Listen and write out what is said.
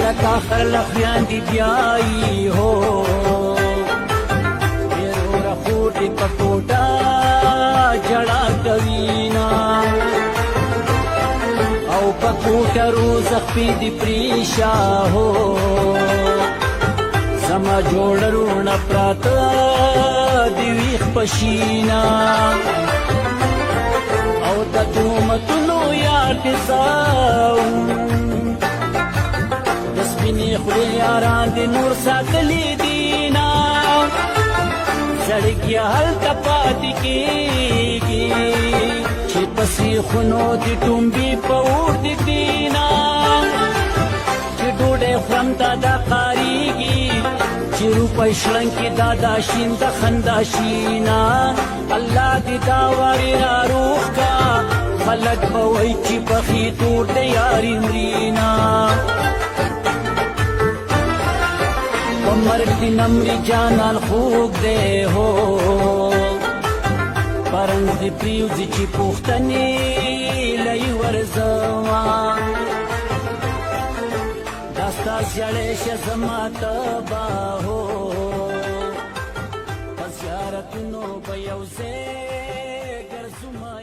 لکه آخر لخیان دی بیایی هو بیروره خوټې په کوټه جړا کوینا او په کوټه روز خپې دی پریشا هو زما جوړرونه پراته دی ویښ پشینا او د تهمتونو یار دې زاو د سپینې خولې یاران دې نور ساتلي دینا زړګي هلته پاتې کېږي چې په سیخونو دې ټومبې په اور دې دینا چې ډوډۍ خورم تا دا قاریږي چې روپۍ شړنګ کې دا داشین د خندا شینا الله دې دا وارې ناروغ کا خلک به وایي چې پخې تور د یاري مرینا په مرګ دې نمرې جانان خوږ دی هو پرنګ دې پرېوځي چې پوښتنې لۍ ورځما دا ستا زیړی شه زما تبا هو په زیارتونو به یو ځای ګرځومه